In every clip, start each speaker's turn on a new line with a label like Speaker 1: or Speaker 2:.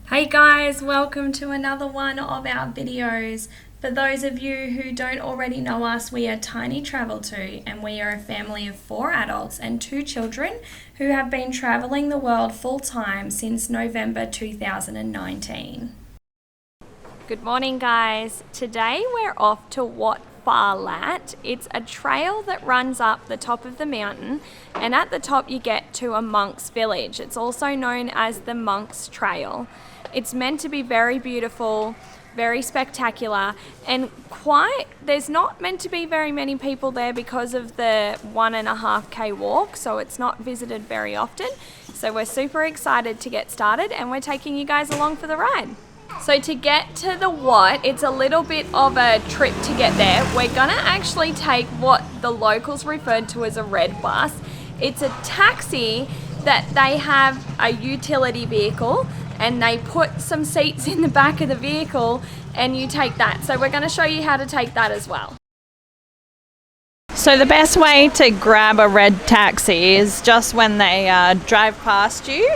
Speaker 1: Hey guys, welcome to another one of our videos. For those of you who don't already know us, we are Tiny Travel 2 and we are a family of 4 adults and 2 children who have been travelling the world full time since November 2019. Good morning guys. Today we're off to Wat Phra Lat. It's a trail that runs up the top of the mountain, and at the top you get to a monk's village. It's also known as the Monk's Trail. It's meant to be very beautiful, very spectacular, and there's not meant to be very many people there because of the 1.5k walk, so it's not visited very often. So we're super excited to get started and we're taking you guys along for the ride. So to get to the Wat, it's a little bit of a trip to get there. We're gonna actually take what the locals referred to as a red bus. It's a taxi that they have a utility vehicle and they put some seats in the back of the vehicle and you take that. So we're gonna show you how to take that as well.
Speaker 2: So the best way to grab a red taxi is just when they drive past you,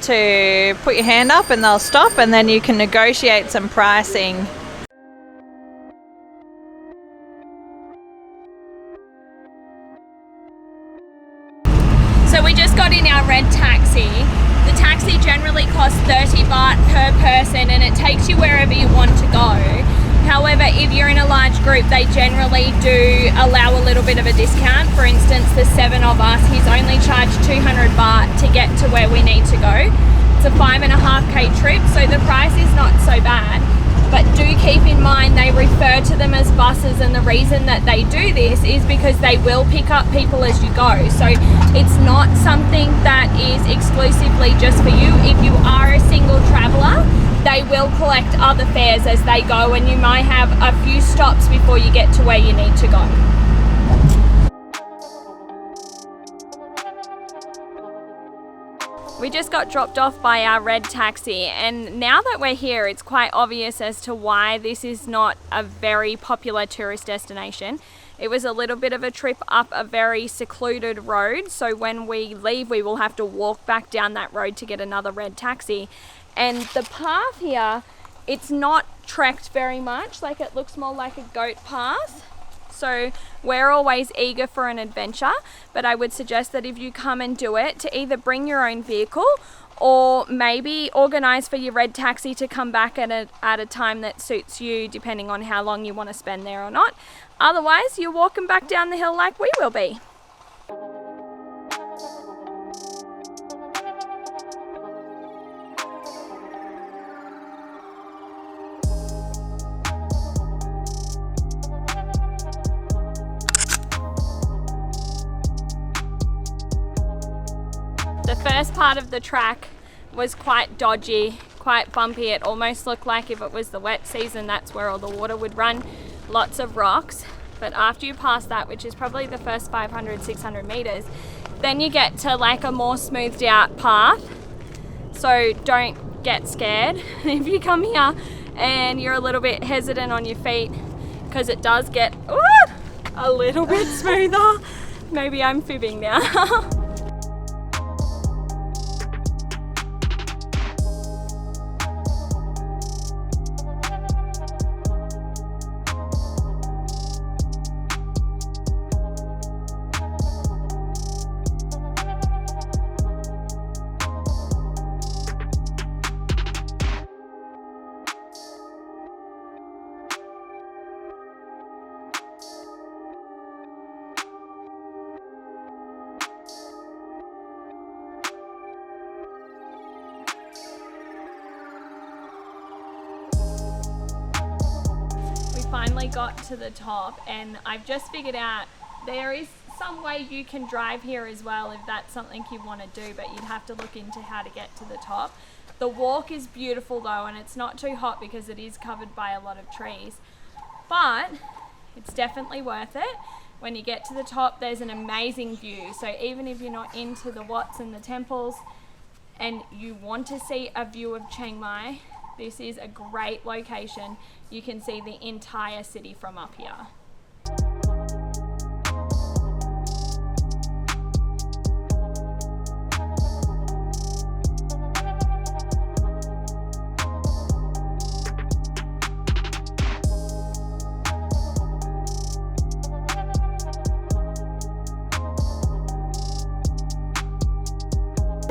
Speaker 2: to put your hand up and they'll stop, and then you can negotiate some pricing.
Speaker 1: So we just got in our red taxi. The taxi generally costs 30 baht per person and it takes you wherever you want to go. However, if you're in a large group, they generally do allow a little bit of a discount. For instance, the 7 of us, he's only charged 200 baht to get to where we need to go. It's a 5.5k trip, so the price is not so bad. But do keep in mind they refer to them as buses, and the reason that they do this is because they will pick up people as you go. So it's not something that is exclusively just for you. If you are a single traveller, they will collect other fares as they go, and you might have a few stops before you get to where you need to go. We just got dropped off by our red taxi, and now that we're here, it's quite obvious as to why this is not a very popular tourist destination. It was a little bit of a trip up a very secluded road, so when we leave we will have to walk back down that road to get another red taxi. And the path here, it's not trekked very much, like it looks more like a goat path. So we're always eager for an adventure, but I would suggest that if you come and do it, to either bring your own vehicle or maybe organise for your red taxi to come back at a time that suits you, depending on how long you want to spend there or not. Otherwise, you're walking back down the hill like we will be. The first part of the track was quite dodgy, quite bumpy. It almost looked like if it was the wet season, that's where all the water would run. Lots of rocks. But after you pass that, which is probably the first 500, 600 meters, then you get to like a more smoothed out path. So don't get scared if you come here and you're a little bit hesitant on your feet, because it does get a little bit smoother. Maybe I'm fibbing now. Finally got to the top, and I've just figured out there is some way you can drive here as well if that's something you want to do, but you'd have to look into how to get to the top. The walk is beautiful though, and it's not too hot because it is covered by a lot of trees, but it's definitely worth it. When you get to the top, there's an amazing view, so even if you're not into the Wats and the temples and you want to see a view of Chiang Mai, this is a great location. You can see the entire city from up here.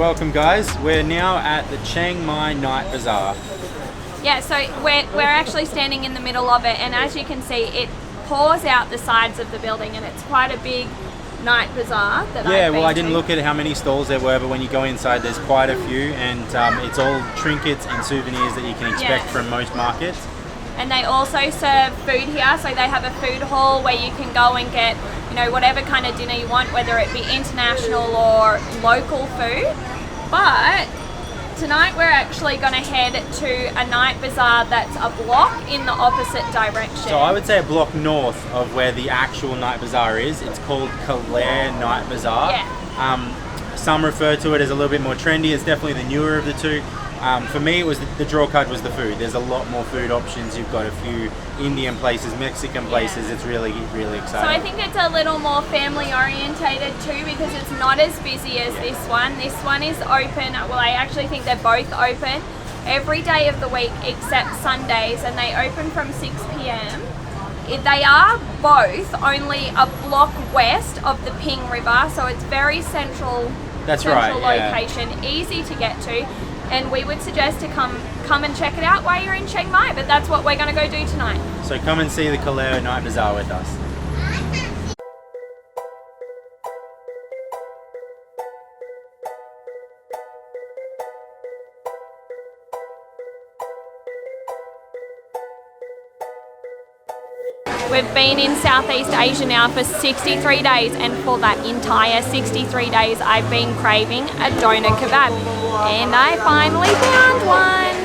Speaker 3: Welcome guys, we're now at the Chiang Mai Night Bazaar.
Speaker 2: Yeah, so we're actually standing in the middle of it, and as you can see, it pours out the sides of the building, and it's quite a big night bazaar that
Speaker 3: I didn't look at how many stalls there were, but when you go inside there's quite a few, and it's all trinkets and souvenirs that you can expect from most markets.
Speaker 2: And they also serve food here, so they have a food hall where you can go and get, you know, whatever kind of dinner you want, whether it be international or local food. But tonight we're actually going to head to a night bazaar that's a block in the opposite direction.
Speaker 3: So I would say a block north of where the actual night bazaar is. It's called KNEW Night Bazaar.
Speaker 2: Yeah.
Speaker 3: Some refer to it as a little bit more trendy. It's definitely the newer of the two. For me, it was the draw card was the food. There's a lot more food options. You've got a few Indian places, Mexican places. It's really, really exciting.
Speaker 2: So I think it's a little more family orientated too, because it's not as busy as this one. This one is open. Well, I actually think they're both open every day of the week except Sundays, and they open from 6 p.m. They are both only a block west of the Ping River, so it's very central.
Speaker 3: That's
Speaker 2: central
Speaker 3: right,
Speaker 2: location, easy to get to. And we would suggest to come and check it out while you're in Chiang Mai, but that's what we're going to go do tonight.
Speaker 3: So come and see the KNEW Night Bazaar with us.
Speaker 2: We've been in Southeast Asia now for 63 days, and for that entire 63 days I've been craving a doner kebab, and I finally found one.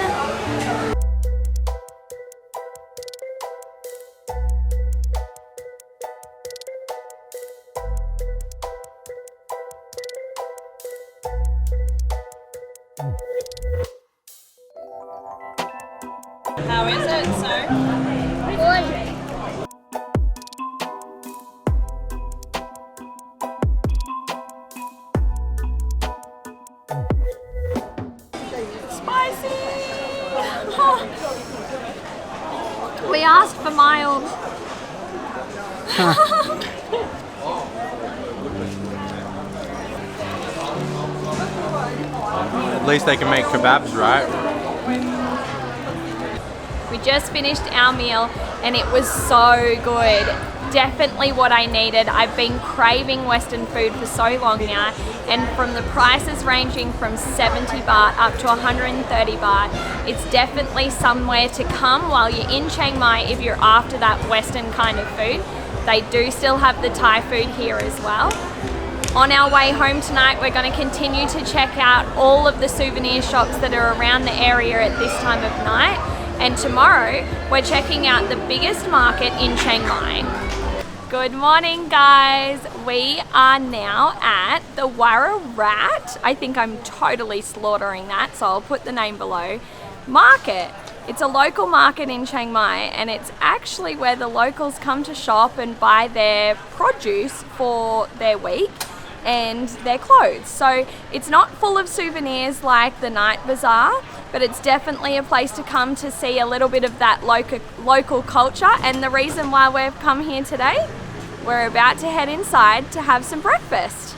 Speaker 2: How is it, so?
Speaker 4: Good.
Speaker 2: We asked for mild.
Speaker 3: At least they can make kebabs, right?
Speaker 2: We just finished our meal and it was so good. Definitely what I needed. I've been craving Western food for so long now, and from the prices ranging from 70 baht up to 130 baht, it's definitely somewhere to come while you're in Chiang Mai if you're after that Western kind of food. They do still have the Thai food here as well. On our way home tonight, we're going to continue to check out all of the souvenir shops that are around the area at this time of night, and tomorrow we're checking out the biggest market in Chiang Mai. Good morning, guys. We are now at the Warorot, I think I'm totally slaughtering that, so I'll put the name below, market. It's a local market in Chiang Mai, and it's actually where the locals come to shop and buy their produce for their week and their clothes. So it's not full of souvenirs like the Night Bazaar, but it's definitely a place to come to see a little bit of that local culture. And the reason why we've come here today, we're about to head inside to have some breakfast.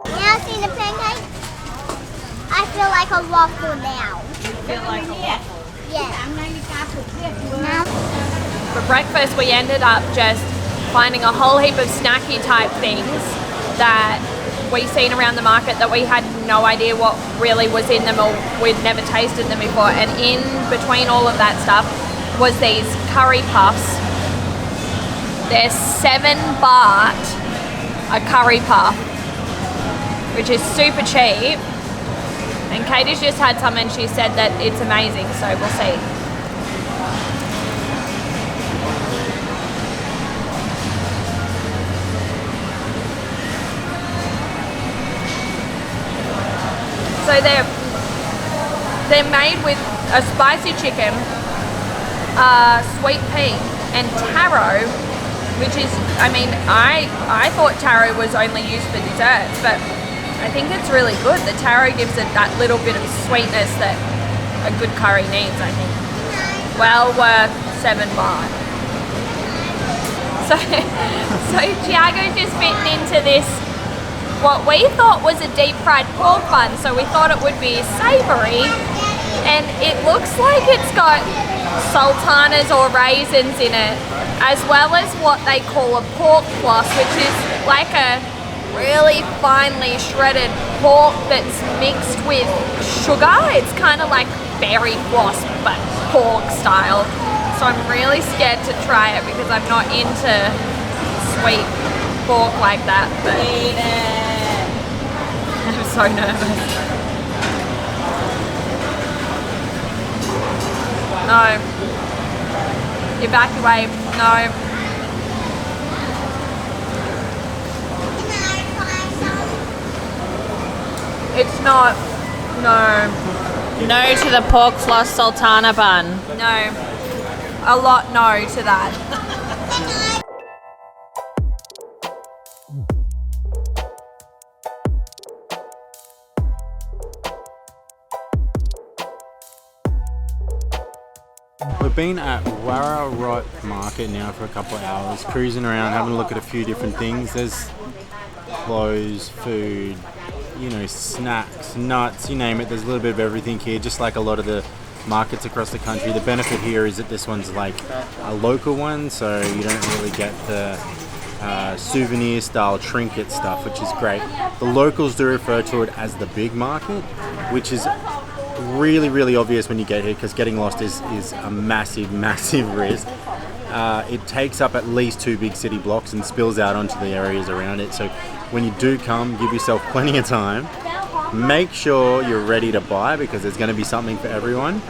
Speaker 4: Now see the pancake? I feel like a waffle now.
Speaker 2: Feel like a waffle.
Speaker 4: Yeah.
Speaker 2: For breakfast, we ended up just finding a whole heap of snacky type things that we seen around the market that we had no idea what really was in them, or we'd never tasted them before. And in between all of that stuff was these curry puffs. They're 7 baht a curry puff, which is super cheap. And Katie's just had some and she said that it's amazing, so we'll see. So they're made with a spicy chicken, sweet pea, and taro, which is, I mean, I thought taro was only used for desserts, but I think it's really good. The taro gives it that little bit of sweetness that a good curry needs, I think. Well worth 7 baht. So Tiago's just bitten into this, what we thought was a deep fried pork bun, so we thought it would be savoury, and it looks like it's got sultanas or raisins in it, as well as what they call a pork floss, which is like a really finely shredded pork that's mixed with sugar. It's kind of like berry floss, but pork style. So I'm really scared to try it because I'm not into sweet pork like that. But I'm so nervous. No. Evacuate. No. It's not. No.
Speaker 5: No to the pork floss sultana bun.
Speaker 2: No. A lot no to that.
Speaker 3: We've been at Warorot Market now for a couple of hours, cruising around, having a look at a few different things. There's clothes, food, you know, snacks, nuts, you name it. There's a little bit of everything here, just like a lot of the markets across the country. The benefit here is that this one's like a local one, so you don't really get the souvenir style trinket stuff, which is great. The locals do refer to it as the big market, which is really obvious when you get here, because getting lost is a massive risk. It takes up at least 2 big city blocks and spills out onto the areas around it, so when you do come, give yourself plenty of time. Make sure you're ready to buy, because there's going to be something for everyone,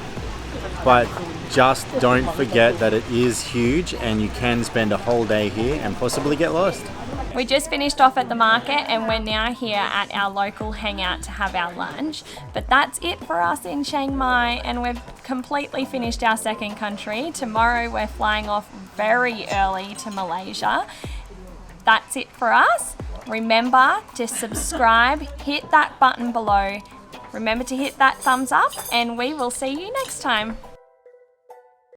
Speaker 3: but just don't forget that it is huge and you can spend a whole day here and possibly get lost.
Speaker 1: We just finished off at the market and we're now here at our local hangout to have our lunch. But that's it for us in Chiang Mai, and we've completely finished our second country. Tomorrow we're flying off very early to Malaysia. That's it for us. Remember to subscribe, hit that button below. Remember to hit that thumbs up, and we will see you next time.